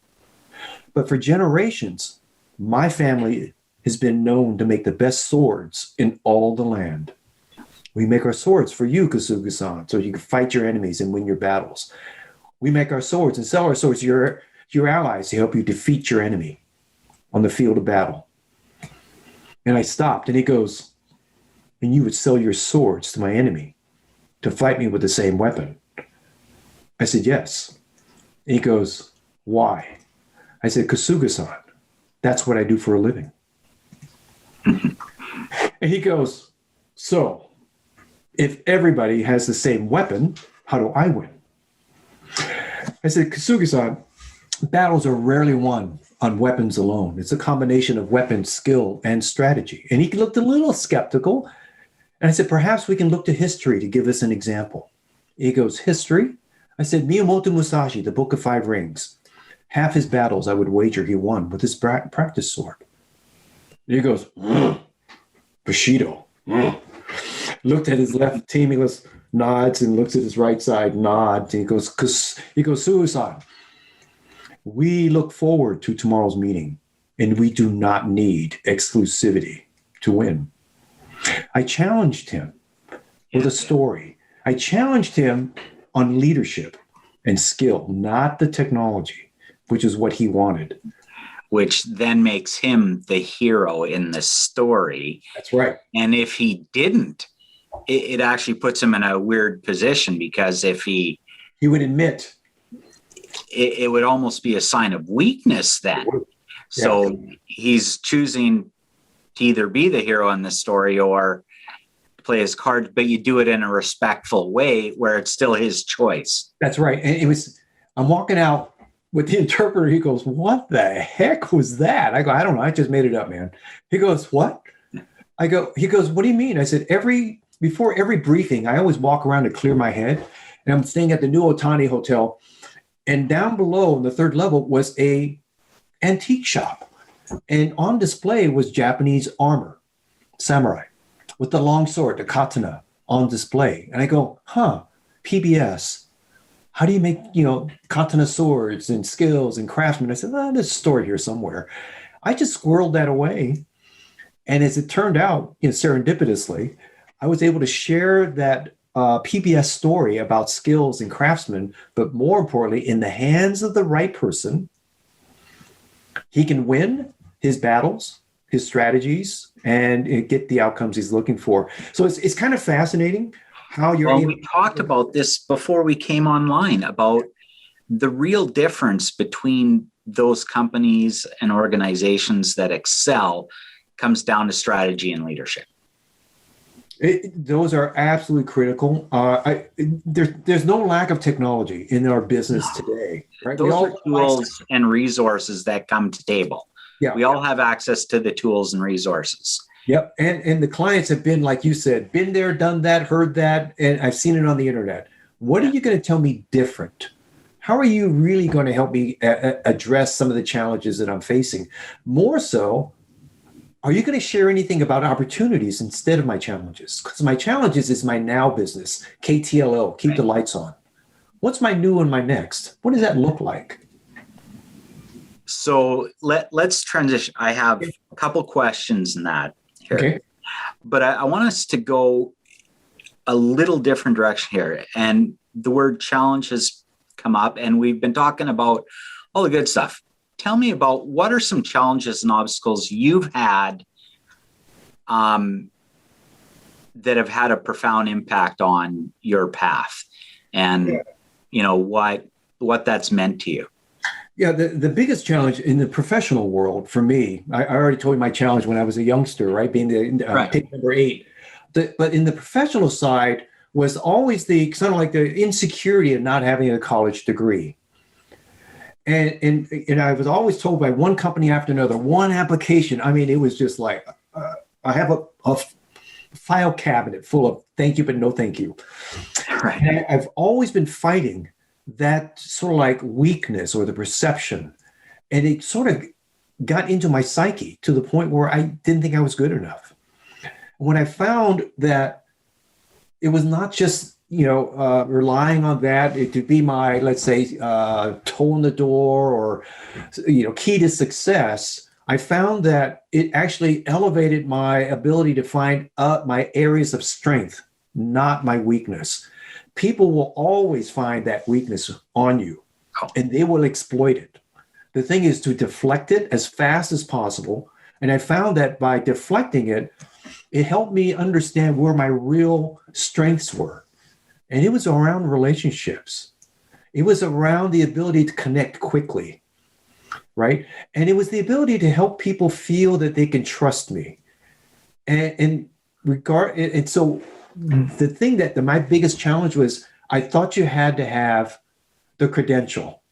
But for generations, my family has been known to make the best swords in all the land. We make our swords for you, Kasuga-san, so you can fight your enemies and win your battles. We make our swords and sell our swords to your allies to help you defeat your enemy on the field of battle. And I stopped, and he goes, and you would sell your swords to my enemy to fight me with the same weapon? I said, yes. And he goes, why? I said, Kasuga-san, that's what I do for a living. And he goes, so if everybody has the same weapon, how do I win? I said, Kasuga-san, battles are rarely won on weapons alone. It's a combination of weapon, skill, and strategy. And he looked a little skeptical. And I said, perhaps we can look to history to give us an example. He goes, history? I said, Miyamoto Musashi, the Book of Five Rings. Half his battles, I would wager, he won with his practice sword. And he goes, Bushido. Looked at his left team, he goes, nods, and looks at his right side, nods. And he goes, Soo-Hoo-san, we look forward to tomorrow's meeting, and we do not need exclusivity to win. I challenged him with a story. I challenged him on leadership and skill, not the technology, which is what he wanted. Which then makes him the hero in the story. That's right. And if he didn't, it actually puts him in a weird position, because if he would admit, it would almost be a sign of weakness then. Yeah. So he's choosing to either be the hero in the story or play his cards, but you do it in a respectful way where it's still his choice. That's right. And I'm walking out with the interpreter. He goes, what the heck was that? I go, I don't know. I just made it up, man. He goes, what? He goes, what do you mean? I said, before every briefing, I always walk around to clear my head. And I'm staying at the New Otani Hotel. And down below on the 3rd level was a antique shop. And on display was Japanese armor, samurai, with the long sword, the katana, on display. And I go, PBS. How do you make, katana swords and skills and craftsmen? I said, there's a story here somewhere. I just squirreled that away. And as it turned out, serendipitously, I was able to share that PBS story about skills and craftsmen, but more importantly, in the hands of the right person, he can win his battles, his strategies, and get the outcomes he's looking for. So it's kind of fascinating how you're able. We talked about this before we came online, about the real difference between those companies and organizations that excel comes down to strategy and leadership. Those are absolutely critical. There's no lack of technology in our business today. Right? Those are tools and resources that come to table. Yeah. We all have access to the tools and resources. Yep. And the clients have been, like you said, been there, done that, heard that, and I've seen it on the internet. What are you going to tell me different? how are you really going to help me address some of the challenges that I'm facing? More so, are you going to share anything about opportunities instead of my challenges? Because my challenges is my now business, KTLO, keep the lights on. What's my new and my next? What does that look like? So let's transition. I have a couple questions in that here. Okay. But I want us to go a little different direction here. And the word challenge has come up, and we've been talking about all the good stuff. Tell me about what are some challenges and obstacles you've had that have had a profound impact on your path, and what that's meant to you. Yeah, the biggest challenge in the professional world for me, I already told you my challenge when I was a youngster, right? Being the pick number 8. But in the professional side was always the kind of like the insecurity of not having a college degree. And I was always told by one company after another, one application. I mean, it was just like, I have a file cabinet full of thank you, but no thank you. Right. And I've always been fighting that sort of like weakness or the perception. And it sort of got into my psyche to the point where I didn't think I was good enough. When I found that it was not just relying on that to be my, let's say, toe in the door or, key to success, I found that it actually elevated my ability to find my areas of strength, not my weakness. People will always find that weakness on you, and they will exploit it. The thing is to deflect it as fast as possible. And I found that by deflecting it, it helped me understand where my real strengths were. And it was around relationships. It was around the ability to connect quickly, right? And it was the ability to help people feel that they can trust me. And so the thing that my biggest challenge was, I thought you had to have the credential.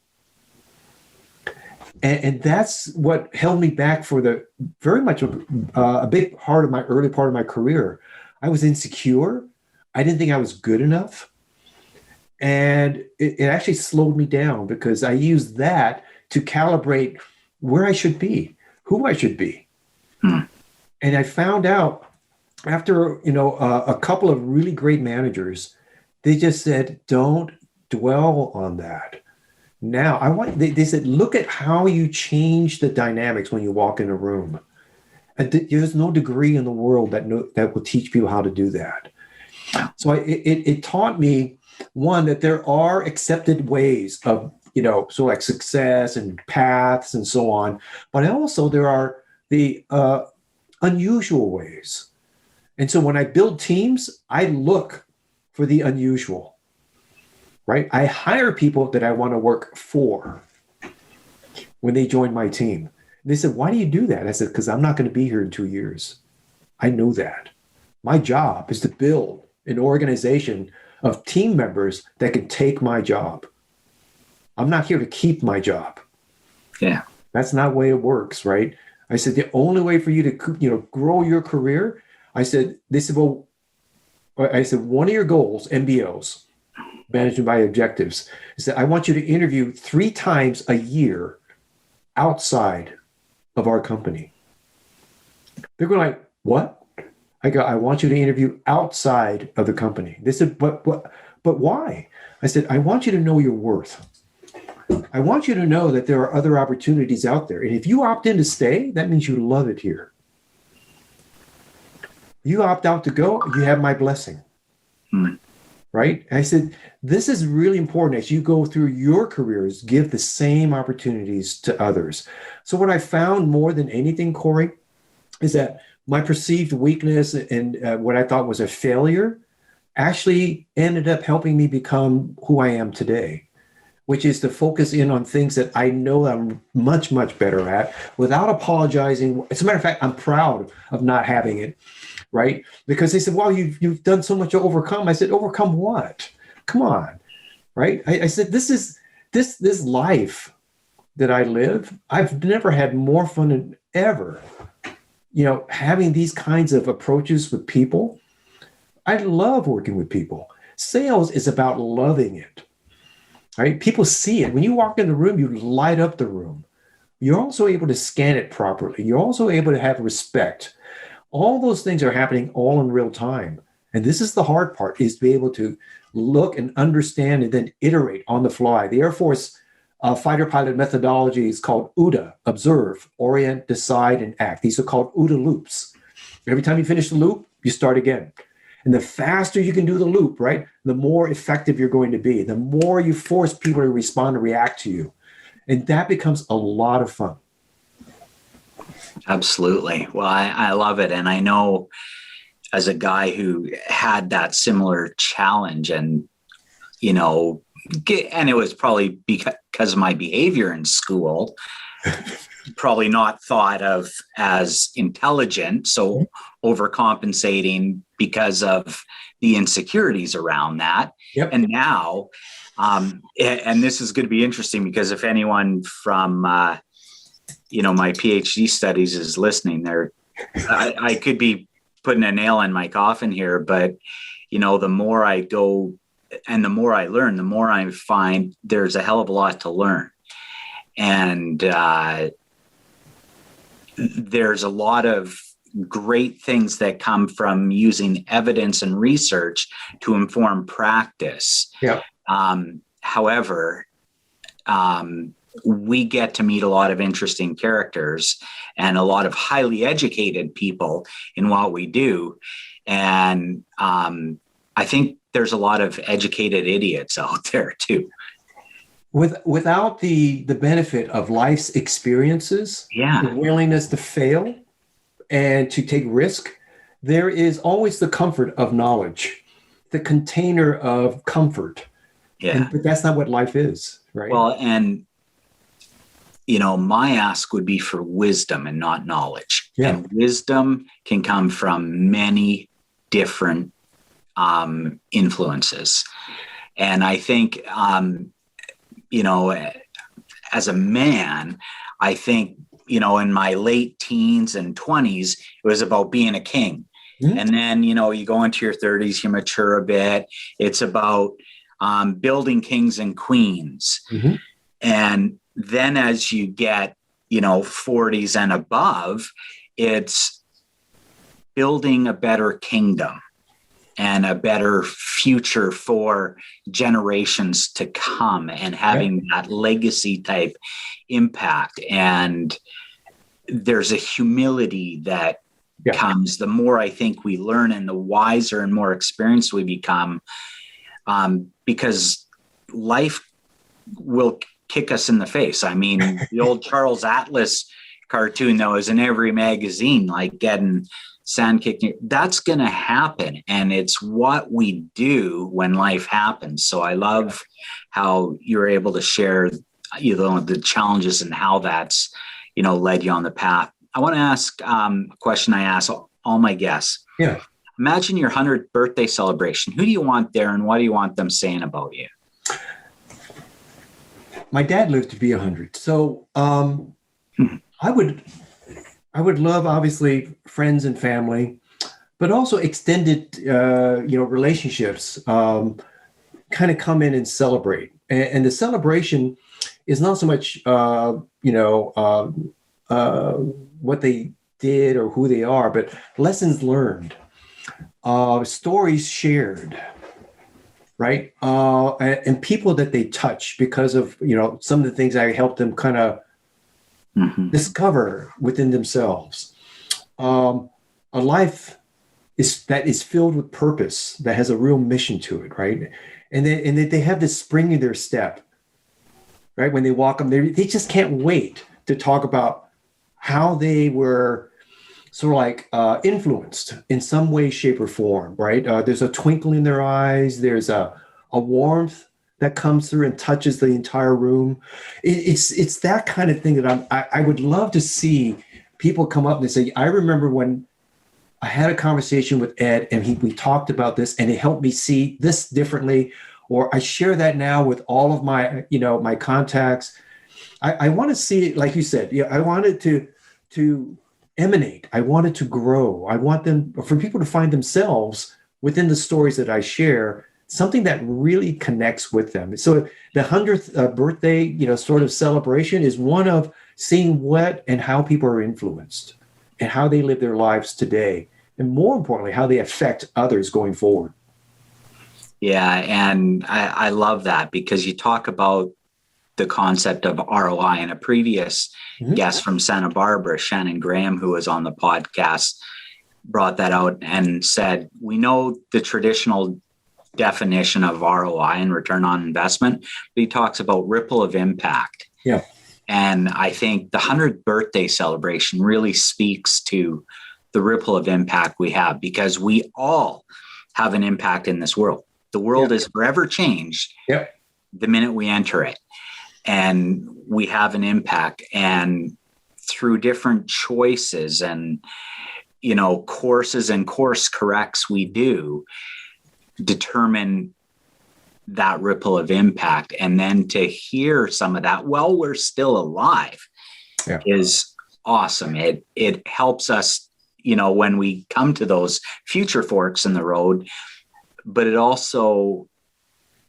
And that's what held me back for very much a big part of my early part of my career. I was insecure. I didn't think I was good enough. And it actually slowed me down because I used that to calibrate where I should be, who I should be. And I found out after, a couple of really great managers, they just said, don't dwell on that. Now, they said, look at how you change the dynamics when you walk in a room. And there's no degree in the world that will teach people how to do that. So it taught me, one, that there are accepted ways of, sort of like success and paths and so on. But also there are the unusual ways. And so when I build teams, I look for the unusual, right? I hire people that I want to work for when they join my team. They said, why do you do that? I said, because I'm not going to be here in 2 years. I know that. My job is to build an organization of team members that can take my job. I'm not here to keep my job. Yeah. That's not the way it works, right? I said, the only way for you to, grow your career, they said, well, I said, one of your goals, MBOs, management by objectives, is that I want you to interview 3 times a year outside of our company. They're going like, what? I go, I want you to interview outside of the company. They said, but why? I said, I want you to know your worth. I want you to know that there are other opportunities out there. And if you opt in to stay, that means you love it here. You opt out to go, you have my blessing. Right? And I said, this is really important as you go through your careers, give the same opportunities to others. So what I found more than anything, Corey, is that my perceived weakness and what I thought was a failure actually ended up helping me become who I am today, which is to focus in on things that I know I'm much, much better at without apologizing. As a matter of fact, I'm proud of not having it, right? Because they said, well, you've done so much to overcome. I said, overcome what? Come on, right? I said, this life that I live, I've never had more fun than ever. Having these kinds of approaches with people. I love working with people. Sales is about loving it. right? People see it. When you walk in the room, you light up the room. You're also able to scan it properly. You're also able to have respect. All those things are happening all in real time. And this is the hard part, is to be able to look and understand and then iterate on the fly. The Air Force fighter pilot methodology is called OODA: observe, orient, decide, and act. These are called OODA loops. Every time you finish the loop, you start again. And the faster you can do the loop, right, the more effective you're going to be. The more you force people to respond and react to you. And that becomes a lot of fun. Absolutely. Well, I love it. And I know, as a guy who had that similar challenge, and, and it was probably because of my behavior in school, probably not thought of as intelligent. So overcompensating because of the insecurities around that. Yep. And now, and this is going to be interesting, because if anyone from, my PhD studies is listening there, I could be putting a nail in my coffin here, but, the more I go and the more I learn, the more I find there's a hell of a lot to learn. And there's a lot of great things that come from using evidence and research to inform practice. Yeah. However, we get to meet a lot of interesting characters and a lot of highly educated people in what we do. And I think there's a lot of educated idiots out there too. Without the benefit of life's experiences, the willingness to fail and to take risk, there is always the comfort of knowledge, the container of comfort. Yeah. But that's not what life is, right? Well, and, my ask would be for wisdom and not knowledge. Yeah. And wisdom can come from many different influences. And I think, as a man, I think, in my late teens and 20s, it was about being a king. Mm-hmm. And then, you go into your 30s, you mature a bit. It's about building kings and queens. Mm-hmm. And then as you get, 40s and above, it's building a better kingdom and a better future for generations to come, and having that legacy type impact. And there's a humility that comes the more I think we learn, and the wiser and more experienced we become, because life will kick us in the face. I mean, the old Charles Atlas cartoon that was in every magazine, like getting sand kicked, that's going to happen. And it's what we do when life happens. So I love how you're able to share, the challenges and how that's, led you on the path. I want to ask a question I ask all my guests. Yeah. Imagine your 100th birthday celebration. Who do you want there, and what do you want them saying about you? My dad lived to be 100. So I would love, obviously, friends and family, but also extended, relationships kind of come in and celebrate. And the celebration is not so much, what they did or who they are, but lessons learned, stories shared, right? And people that they touch because of, some of the things I helped them kind of discover within themselves. A life that is filled with purpose, that has a real mission to it, right? And they have this spring in their step, right? When they walk them, they just can't wait to talk about how they were sort of like influenced in some way, shape, or form, right? There's a twinkle in their eyes. There's a warmth that comes through and touches the entire room. It's that kind of thing that I would love to see people come up and say, I remember when I had a conversation with Ed and we talked about this and it helped me see this differently, or I share that now with all of my, my contacts. I want to see it, like you said, I wanted to emanate. I wanted to grow. I want for people to find themselves within the stories that I share something that really connects with them. So the 100th birthday, sort of celebration is one of seeing what and how people are influenced and how they live their lives today. And more importantly, how they affect others going forward. Yeah. And I love that, because you talk about the concept of ROI, and a previous guest from Santa Barbara, Shannon Graham, who was on the podcast, brought that out and said, we know the traditional definition of ROI and return on investment, but he talks about ripple of impact. Yeah. And I think the 100th birthday celebration really speaks to the ripple of impact we have, because we all have an impact in this world. The world is forever changed the minute we enter it. And we have an impact, and through different choices and, courses and course corrects we do determine that ripple of impact. And then to hear some of that while we're still alive is awesome. It helps us, when we come to those future forks in the road, but it also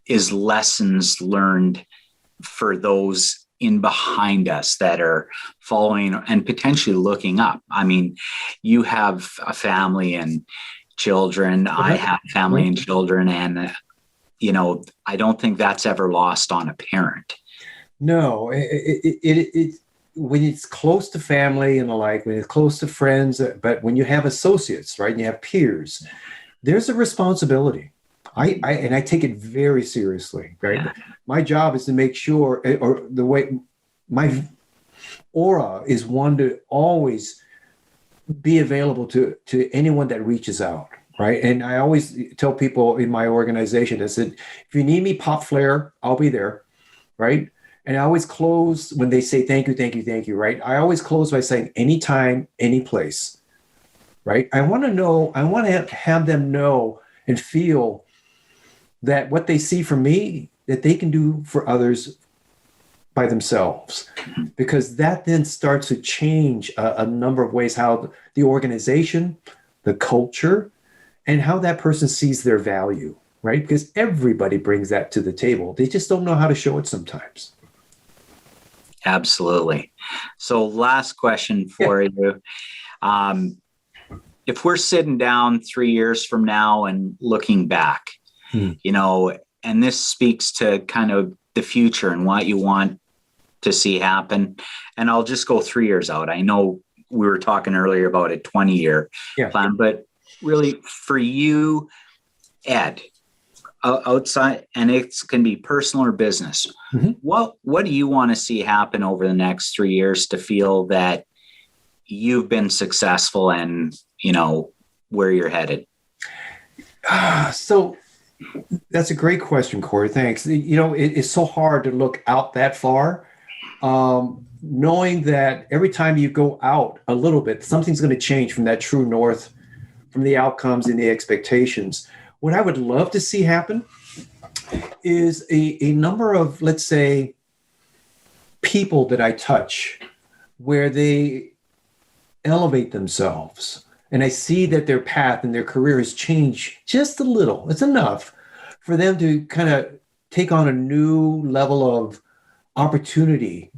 is lessons learned for those in behind us that are following and potentially looking up. I mean, you have a family and children. I have family and children, and I don't think that's ever lost on a parent. No, it when it's close to family and the like, when it's close to friends, but when you have associates, right, and you have peers, there's a responsibility. I take it very seriously, right? Yeah. My job is to make sure, or the way my aura is one to always be available to anyone that reaches out, right? And I always tell people in my organization, I said, if you need me, pop flare, I'll be there, right? And I always close when they say, thank you, right? I always close by saying, anytime, any place, right? I want to have them know and feel that what they see from me, that they can do for others by themselves, because that then starts to change a number of ways how the organization, the culture, and how that person sees their value, right? Because everybody brings that to the table. They just don't know how to show it sometimes. Absolutely. So last question for you. If we're sitting down 3 years from now and looking back, and this speaks to kind of the future and what you want to see happen. And I'll just go 3 years out. I know we were talking earlier about a 20-year plan, but really for you, Ed, outside, and it can be personal or business. What do you want to see happen over the next 3 years to feel that you've been successful and, where you're headed? So that's a great question, Corey. Thanks. It's so hard to look out that far, knowing that every time you go out a little bit, something's going to change from that true north, from the outcomes and the expectations. What I would love to see happen is a number of, let's say, people that I touch where they elevate themselves. And I see that their path and their career has changed just a little. It's enough for them to kind of take on a new level of opportunity,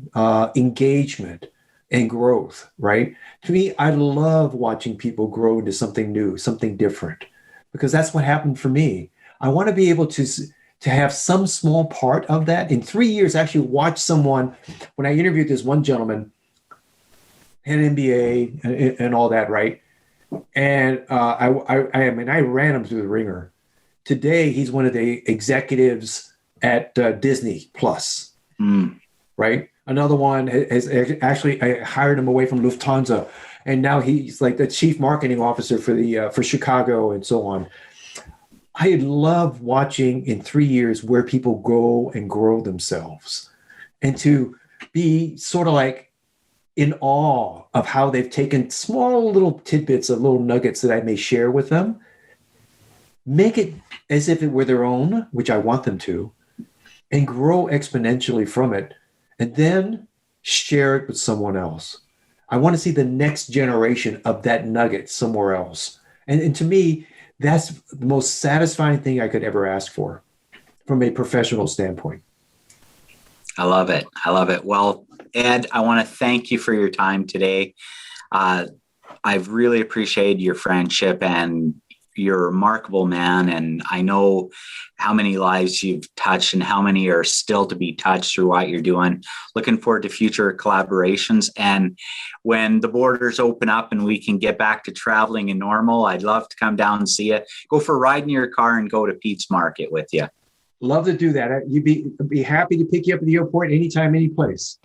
engagement, and growth, right? To me, I love watching people grow into something new, something different, because that's what happened for me. I want to be able to have some small part of that. In 3 years, I actually watched someone, when I interviewed this one gentleman, had an MBA and all that, right? And I ran him through the ringer. Today, he's one of the executives at Disney Plus, right? Another one has actually, I hired him away from Lufthansa, and now he's like the chief marketing officer for Chicago and so on. I love watching in 3 years where people go and grow themselves, and to be sort of like in awe of how they've taken small little tidbits of little nuggets that I may share with them, make it as if it were their own, which I want them to, and grow exponentially from it, and then share it with someone else. I want to see the next generation of that nugget somewhere else. And to me, That's the most satisfying thing I could ever ask for from a professional standpoint. I love it. I love it. Well, Ed, I want to thank you for your time today. I've really appreciated your friendship, and you're a remarkable man. And I know how many lives you've touched and how many are still to be touched through what you're doing. Looking forward to future collaborations. And when the borders open up and we can get back to traveling and normal, I'd love to come down and see you, go for a ride in your car and go to Pete's Market with you. Love to do that. You'd be happy to pick you up at the airport anytime, any place.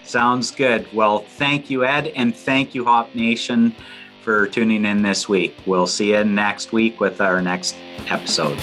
Sounds good. Well, thank you, Ed, and thank you, Hop Nation, for tuning in this week. We'll see you next week with our next episode.